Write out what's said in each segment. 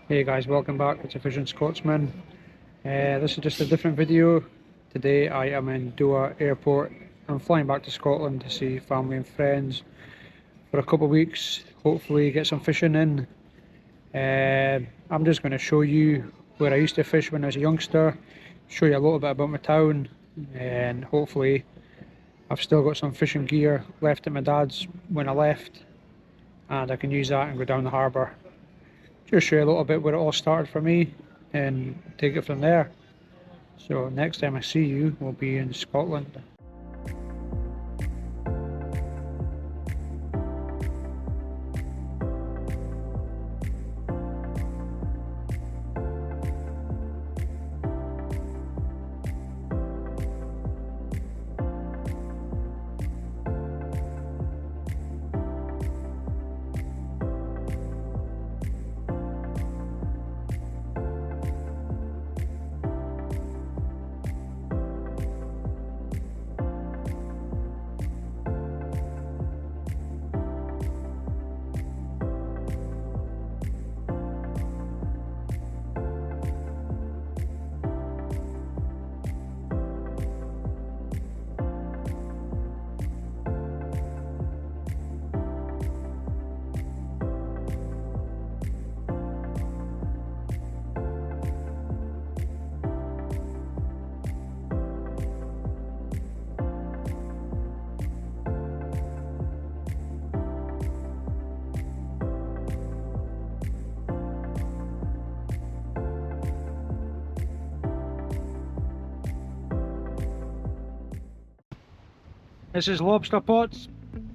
Hey guys, welcome back. It's a Fishing Scotsman. This is just a different video. Today I am in Doha Airport. I'm flying back to Scotland to see family and friends for a couple of weeks. Hopefully get some fishing in. I'm just going to show you where I used to fish when I was a youngster, show you a little bit about my town, and hopefully I've still got some fishing gear left at my dad's when I left, and I can use that and go down the harbour. Just show you a little bit where it all started for me and take it from there. So next time I see you will be in Scotland. This is lobster pots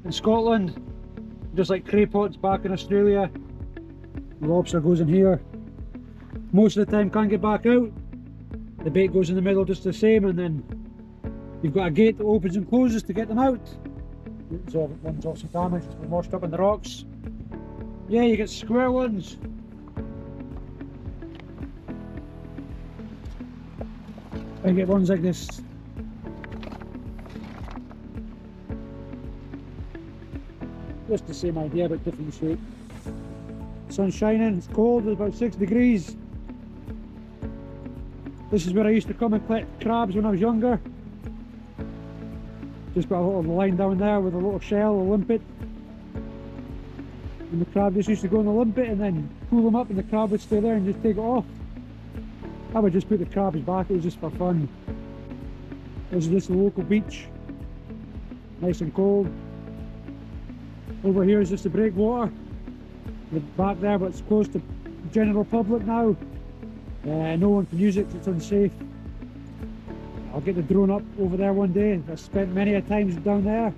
in Scotland, just like cray pots back in Australia. The lobster goes in here. Most of the time can't get back out. The bait goes in the middle just the same, and then you've got a gate that opens and closes to get them out. So one's off some damage, it's been washed up in the rocks. Yeah, you get square ones. I get ones like this. Just the same idea but different shape. Sun's shining, it's cold, it's about 6 degrees. This is where I used to come and collect crabs when I was younger. Just got a little line down there with a little shell, a limpet. And the crab just used to go in the limpet and then pull them up, and the crab would stay there and just take it off. I would just put the crabs back, it was just for fun. This is just the local beach. Nice and cold. Over here is just the breakwater. The back there, but it's closed to general public now. No one can use it because it's unsafe. I'll get the drone up over there one day. I've spent many a times down there.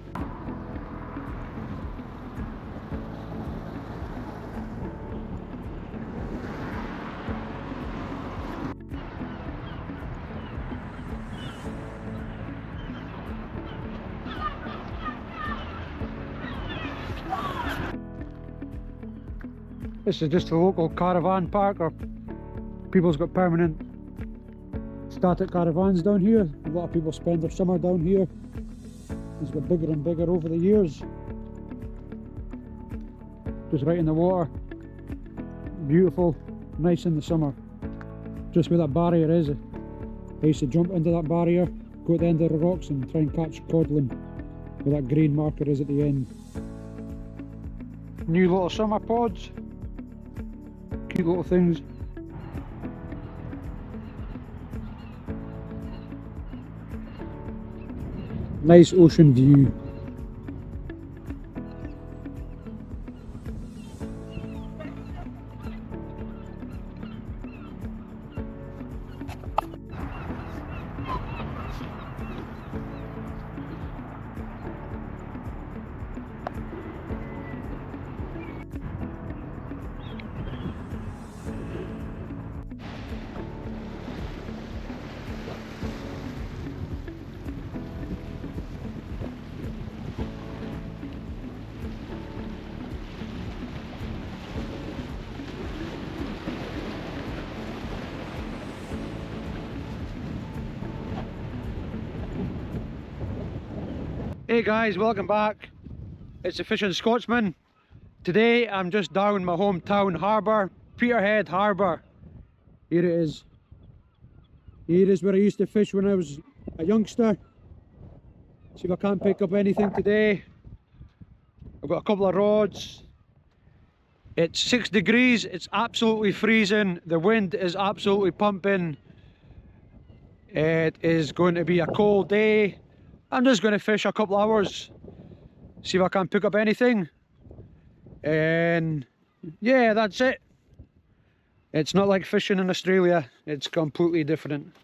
This is just a local caravan park, or people's got permanent static caravans down here. A lot of people spend their summer down here. It's got bigger and bigger over the years. Just right in the water. Beautiful, nice in the summer. Just where that barrier is. I used to jump into that barrier, go at the end of the rocks and try and catch codlin where that green marker is at the end. New little summer pods. Cute little things. Nice ocean view. Hey guys, welcome back. It's the Fishing Scotsman. Today I'm just down my hometown harbour Peterhead Harbour. Here it is. Here is where I used to fish when I was a youngster. See if I can't pick up anything today. I've got a couple of rods. It's 6 degrees, it's absolutely freezing, the wind is absolutely pumping. It is going to be a cold day. I'm just going to fish a couple hours, see if I can pick up anything. And yeah, that's it. It's not like fishing in Australia, it's completely different.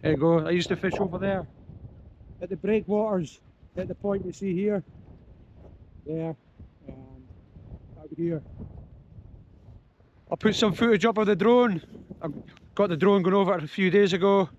There you go, I used to fish over there at the breakwaters, at the point you see here. There, and out here. I'll put some footage up of the drone. I got the drone going over it a few days ago.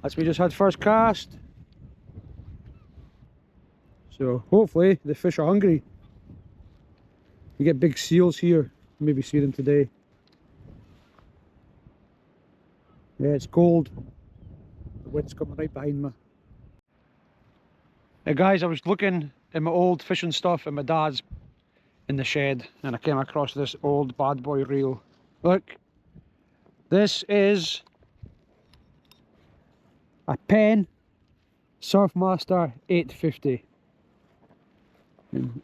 That's we just had first cast. So hopefully the fish are hungry. You get big seals here, maybe see them today. Yeah, it's cold. The wind's coming right behind me. Hey guys, I was looking at my old fishing stuff at my dad's in the shed and I came across this old bad boy reel. Look, this is a Penn Surfmaster 850. And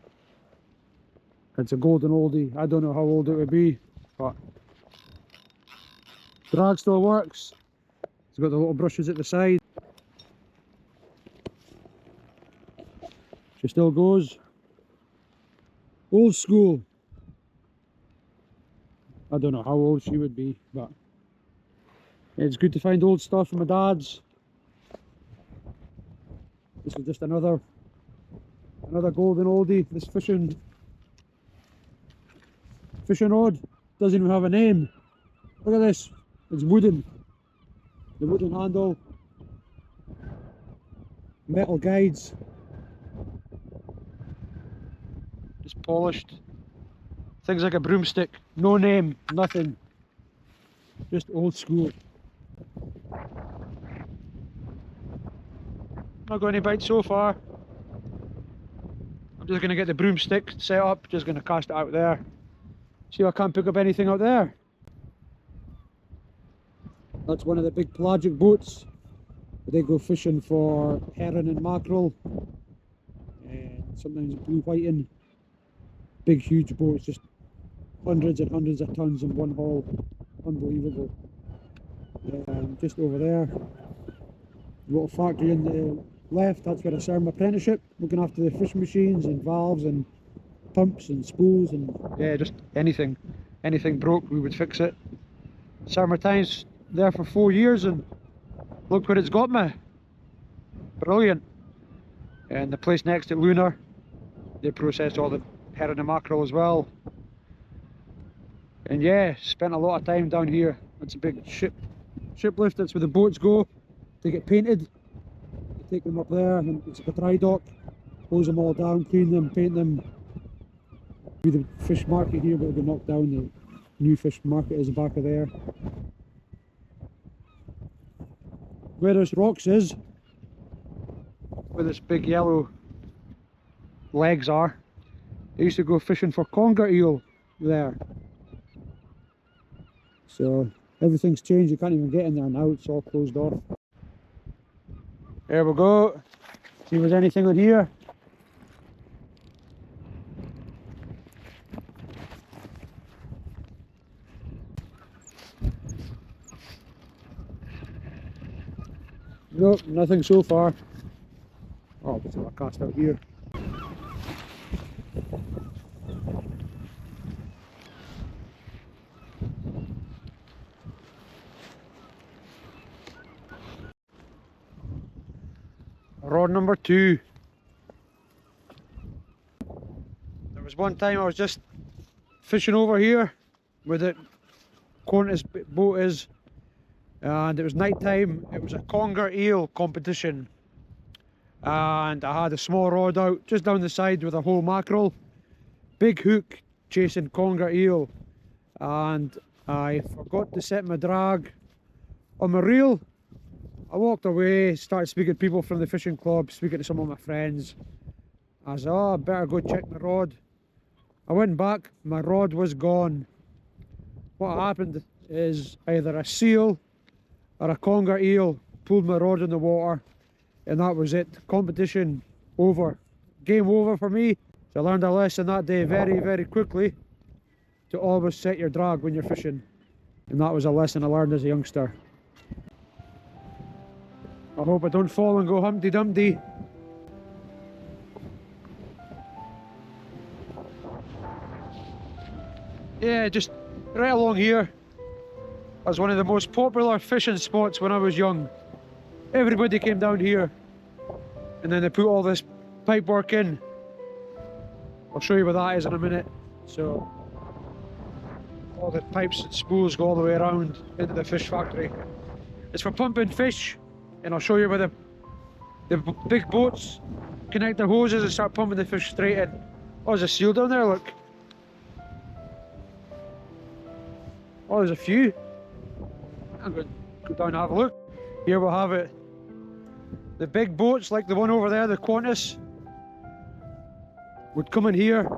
it's a golden oldie. I don't know how old it would be, but drag still works. It's got the little brushes at the side. She still goes. Old school. I don't know how old she would be, but it's good to find old stuff from my dad's. This is just another golden oldie. This fishing rod doesn't even have a name. Look at this. It's wooden. The wooden handle. Metal guides. Just polished. Things like a broomstick. No name. Nothing. Just old school. Not got any bites so far. I'm just going to get the broomstick set up, just going to cast it out there. See if I can't pick up anything out there. That's one of the big pelagic boats. They go fishing for herring and mackerel. And sometimes blue whiting. Big huge boats, just hundreds and hundreds of tons in one haul. Unbelievable. Just over there, little factory in the left, that's where I serve my apprenticeship, looking after the fishing machines and valves and pumps and spools and yeah, just anything broke we would fix it. Summer times there for 4 years and look where it's got me. Brilliant. And the place next to Lunar, they process all the herring and mackerel as well. And yeah, spent a lot of time down here. It's a big ship lift, that's where the boats go. They get painted. You take them up there and it's like a dry dock. Close them all down, clean them, paint them. The fish market here will be knocked down. The new fish market is back of there. Where this rocks is, where this big yellow legs are, I used to go fishing for conger eel there. So everything's changed, you can't even get in there now, it's all closed off. There we go. See if there's anything on here. Nope, nothing so far. Oh, what's I cast out here? Rod number 2. There was one time I was just fishing over here where the Qantas boat is, and it was night time. It was a conger eel competition, and I had a small rod out just down the side with a whole mackerel, big hook chasing conger eel, and I forgot to set my drag on my reel. I walked away, started speaking to people from the fishing club, speaking to some of my friends. I said, oh, I better go check my rod. I went back, my rod was gone. What happened is either a seal or a conger eel pulled my rod in the water, and that was it. Competition over. Game over for me. So I learned a lesson that day very, very quickly, to always set your drag when you're fishing. And that was a lesson I learned as a youngster. I hope I don't fall and go Humpty Dumpty. Yeah, just right along here was one of the most popular fishing spots when I was young. Everybody came down here, and then they put all this pipe work in. I'll show you what that is in a minute. So all the pipes and spools go all the way around into the fish factory. It's for pumping fish, and I'll show you where the big boats connect their hoses and start pumping the fish straight in. Oh, there's a seal down there, look. Oh, there's a few. I'm going to go down and have a look. Here we'll have it. The big boats, like the one over there, the Qantas, would come in here.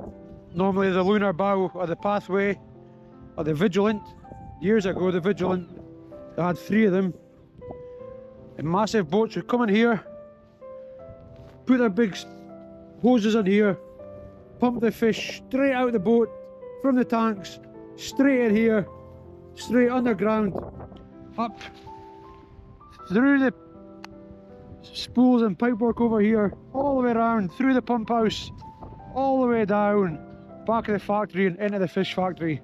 Normally the Lunar Bow or the Pathway or the Vigilant. Years ago, the Vigilant, they had 3 of them. And massive boats would come in here, put their big hoses in here, pump the fish straight out of the boat, from the tanks, straight in here, straight underground, up, through the spools and pipework over here, all the way around, through the pump house, all the way down, back of the factory and into the fish factory.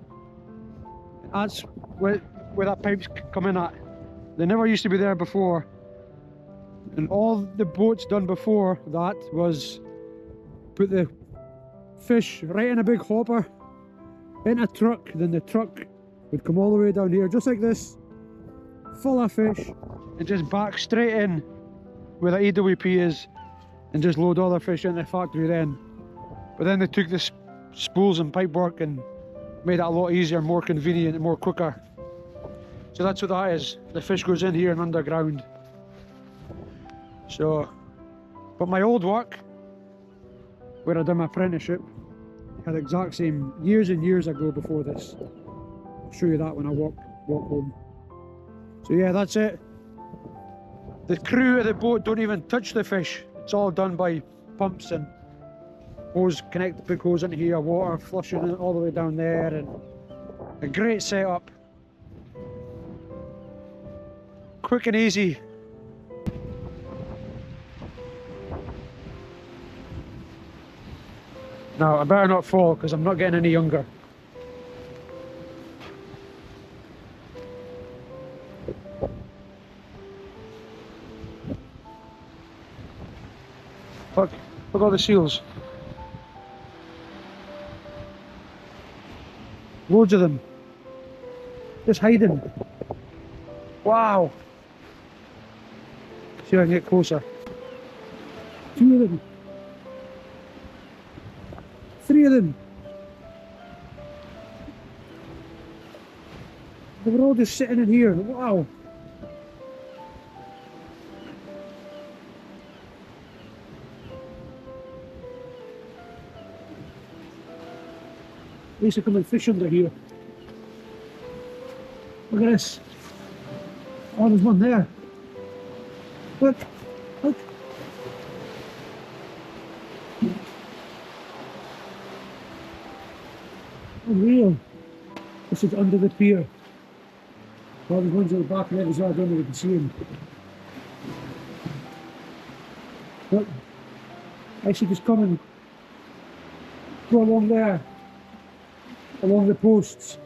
That's where that pipe's coming at. They never used to be there before. And all the boats done before that was put the fish right in a big hopper, in a truck, then the truck would come all the way down here, just like this, full of fish, and just back straight in where the EWP is, and just load all the fish in the factory then. But then they took the spools and pipework and made it a lot easier, more convenient and more quicker. So that's what that is. The fish goes in here and underground. So, but my old work, where I done my apprenticeship, had the exact same years and years ago before this. I'll show you that when I walk home. So yeah, that's it. The crew of the boat don't even touch the fish. It's all done by pumps and hose, connect the big hose into here, water flushing it all the way down there, and a great setup. Quick and easy. Now, I better not fall because I'm not getting any younger. Look, look at all the seals. Loads of them. Just hiding. Wow. See if I can get closer. 2 of them. 3 of them. They were all just sitting in here. Wow. I used to come and fish under here. Look at this. Oh, there's one there. Look, look. Unreal. This is under the pier. Well, there's ones at the back of it as well. I don't know if you can see them. Look. I should just come and go along there. Along the posts.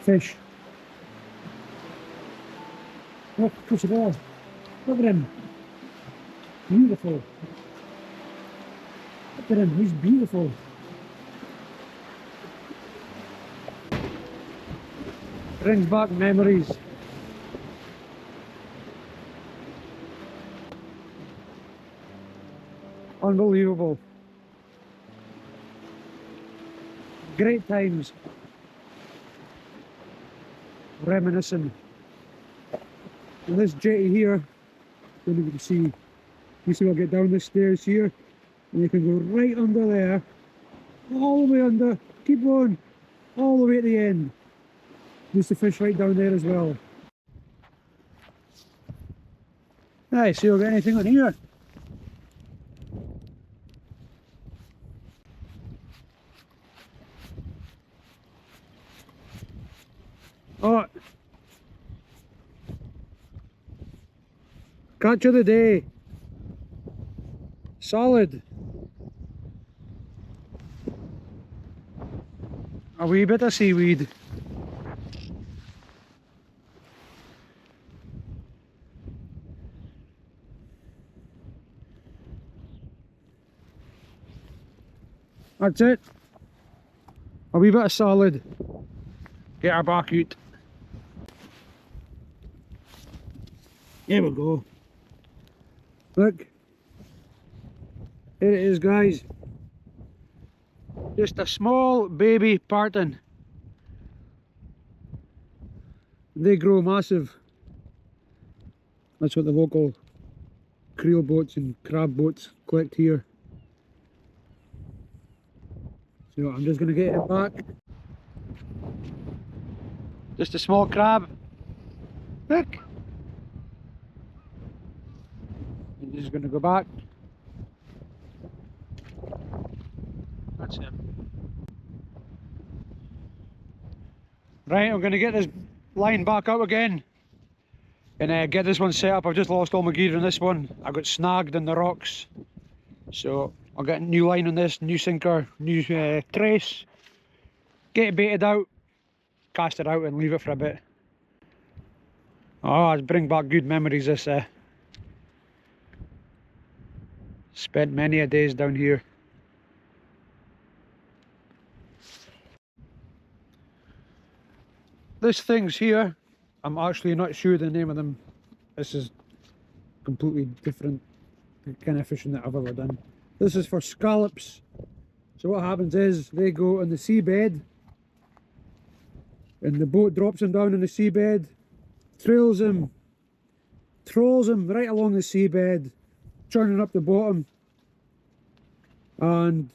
Fish. Look, push it all. Look at him. Beautiful. Look at him, he's beautiful. Brings back memories. Unbelievable. Great times. Reminiscing. And this jetty here, don't know if you can see, you see I'll get down the stairs here, and you can go right under there, all the way under, keep going, all the way at the end. Used to fish right down there as well. Nice, see if I'll get anything on here. Oh, catch of the day. Solid. A wee bit of seaweed. That's it. A wee bit of solid. Get our back out. There we go. Look. Here it is, guys. Just a small baby parton. They grow massive. That's what the local creel boats and crab boats collect here. So I'm just going to get it back. Just a small crab. Look. I'm just going to go back. That's it. Right, I'm going to get this line back up again and get this one set up. I've just lost all my gear on this one. I got snagged in the rocks. So I'll get a new line on this, new sinker, new trace. Get it baited out, cast it out and leave it for a bit. Oh, it's bring back good memories this. Spent many a days down here. This thing's here, I'm actually not sure the name of them. This is completely different kind of fishing that I've ever done. This is for scallops. So what happens is they go on the seabed and the boat drops them down on the seabed, trolls them right along the seabed, churning up the bottom, and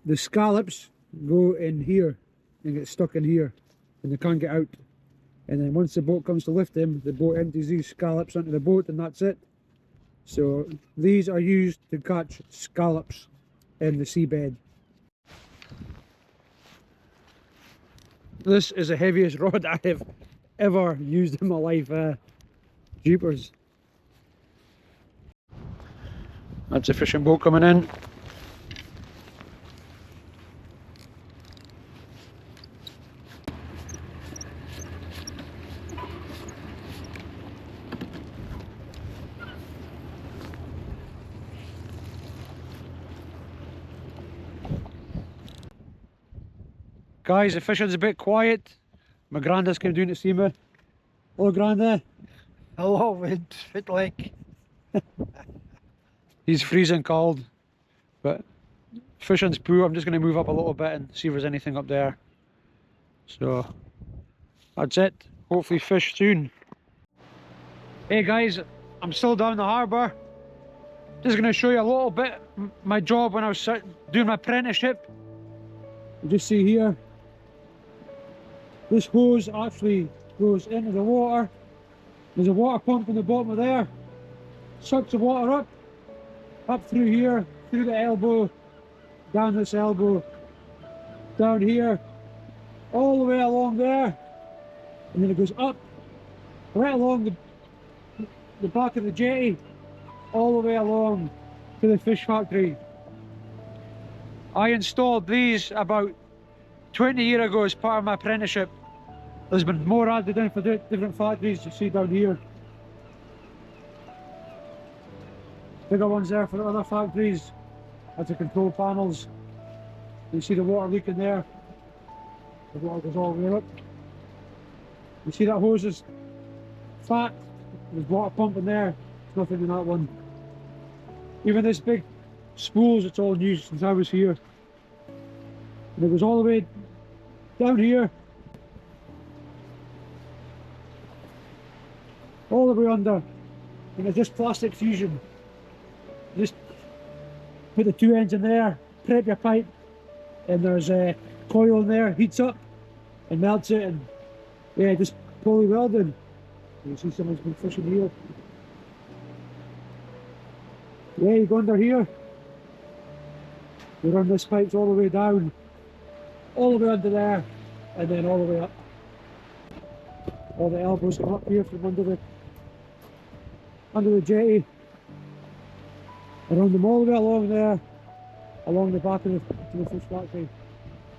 the scallops go in here and get stuck in here and they can't get out. And then once the boat comes to lift them, the boat empties these scallops onto the boat and that's it. So these are used to catch scallops in the seabed. This is the heaviest rod I have ever used in my life. Jeepers. That's a fishing boat coming in. Guys, the fishing's a bit quiet. My granddad's came down to see me. Hello, Granda. Hello, with fit like. He's freezing cold, but fishing's poor. I'm just going to move up a little bit and see if there's anything up there. So that's it. Hopefully fish soon. Hey guys, I'm still down the harbour. Just going to show you a little bit my job when I was doing my apprenticeship. You just see here, this hose actually goes into the water. There's a water pump in the bottom of there. Sucks the water up through here, through the elbow, down this elbow, down here, all the way along there, and then it goes up, right along the back of the jetty, all the way along to the fish factory. I installed these about 20 years ago as part of my apprenticeship. There's been more added in for different factories, you see down here. Bigger ones there for the other factories. That's the control panels. You see the water leaking there. The water goes all the way up. You see that hose is fat. There's water pumping there. There's nothing in that one. Even this big spools, it's all new since I was here. And it goes all the way down here. All the way under. And it's just plastic fusion. Just put the two ends in there, prep your pipe, and there's a coil in there, heats up and melts it, and yeah, just poly welding. You see someone's been fishing here. Yeah, you go under here, you run this pipes all the way down, all the way under there, and then all the way up. All the elbows come up here from under the jetty. I run them all the way along there, along the back of the fish factory.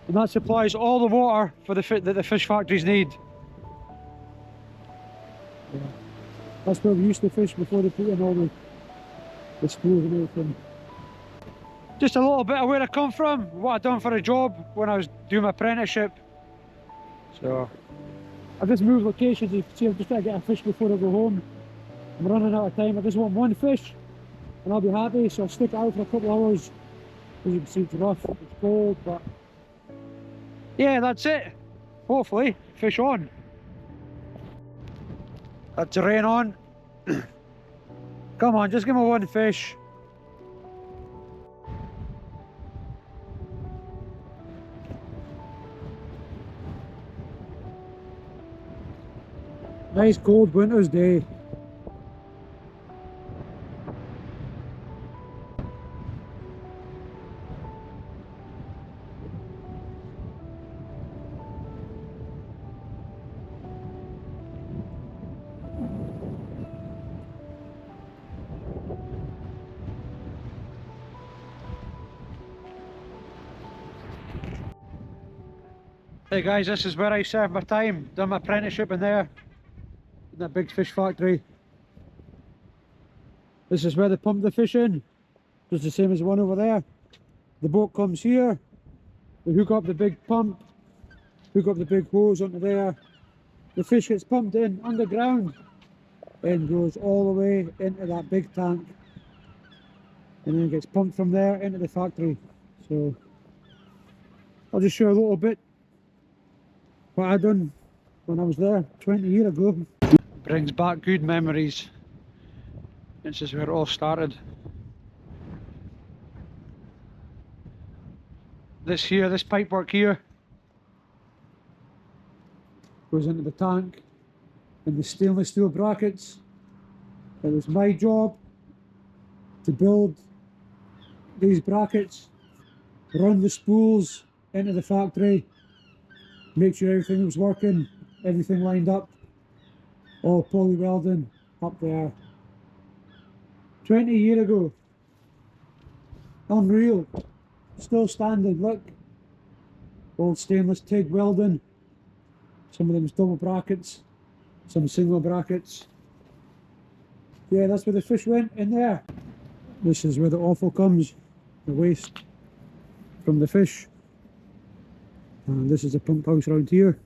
And that supplies all the water for that the fish factories need. Yeah. That's where we used to fish before they put in all the spools and everything. Just a little bit of where I come from, what I done for a job when I was doing my apprenticeship. So, I've just moved locations. You can see I'm just trying to get a fish before I go home. I'm running out of time. I just want one fish and I'll be happy, so I'll stick it out for a couple of hours. As you can see, it's rough, it's cold, but yeah, that's it. Hopefully, fish on. That's the rain on. Come on, just give me one fish. Nice cold winter's day. Hey guys, this is where I served my time, done my apprenticeship in there, in that big fish factory. This is where they pump the fish in, just the same as the one over there. The boat comes here, we hook up the big pump, hook up the big hose onto there. The fish gets pumped in underground and goes all the way into that big tank. And then it gets pumped from there into the factory. So I'll just show you a little bit what I done when I was there 20 years ago. Brings back good memories. This is where it all started. This pipework here goes into the tank and the stainless steel brackets. It was my job to build these brackets, run the spools into the factory, make sure everything was working, everything lined up, all poly welding up there. 20 years ago. Unreal. Still standing, look. Old stainless TIG welding. Some of them's double brackets, some single brackets. Yeah, that's where the fish went, in there. This is where the offal comes, the waste from the fish. And this is a pump house around here.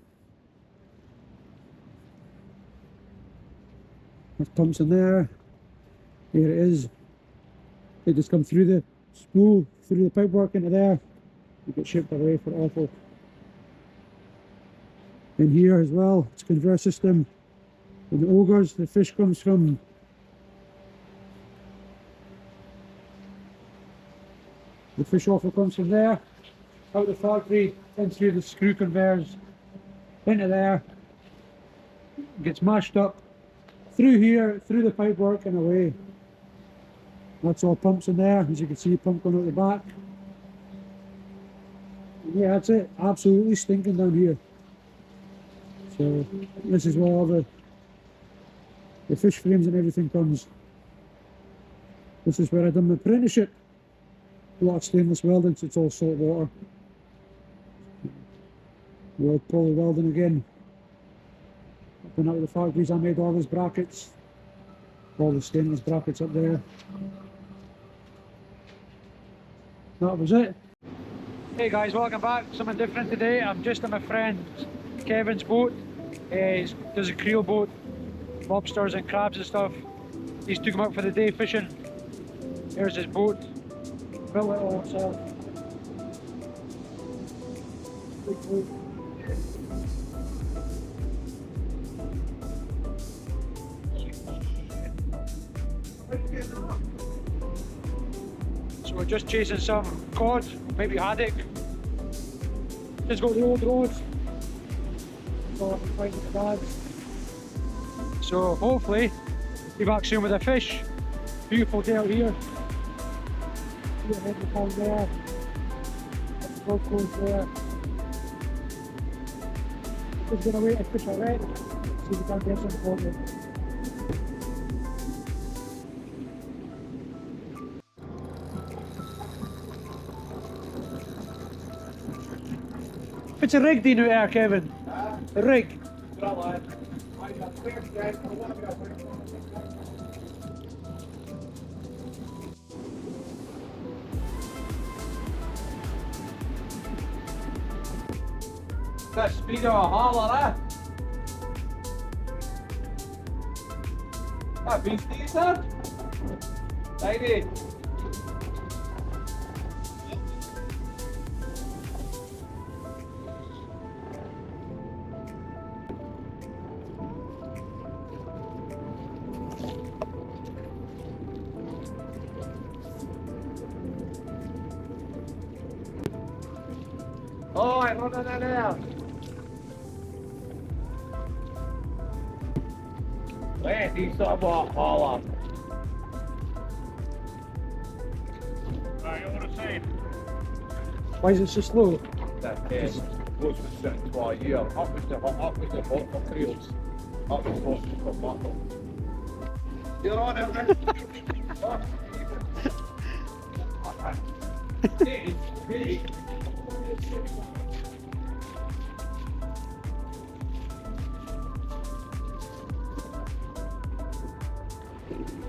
There's pumps in there. Here it is. They just come through the spool, through the pipework into there. You get shipped away for offal. In here as well, it's a conveyor system. In the ogres, the fish comes from the fish offal comes from there, out the factory, in through the screw conveyors, into there, gets mashed up, through here, through the pipework and away. That's all pumps in there, as you can see, pump going out the back. And yeah, that's it, absolutely stinking down here. So this is where all the fish frames and everything comes. This is where I done my apprenticeship. A lot of stainless welding, so it's all salt water. World poly welding again. Up and out of the factories I made all those brackets. All the stainless brackets up there. That was it. Hey guys, welcome back. Something different today. I'm just on my friend Kevin's boat. There's a creel boat, lobsters and crabs and stuff. He's took him out for the day fishing. Here's his boat. Built it all himself. Big boat. So we're just chasing some cod, maybe haddock. Just got the old road. So hopefully be back soon with a fish. Beautiful day out here. See the head of the pond there. That's the golf course there. Just gonna wait and fish a red. See if we can get some cod in. It's a rig, do you know there, Kevin? A rig. That speed of a hauler, eh? That beastie, sir? Lady. Oh, I run in there. Lady, some hauler. I want to say, Why is it so slow? That is, was sitting for a year. Up with the hot for creels. Up with the hot for mackerel. You're on it, man. Hey.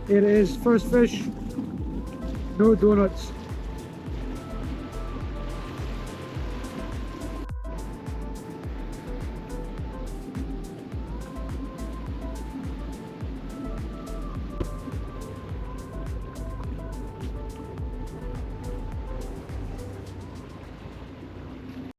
Here it is, first fish. No donuts.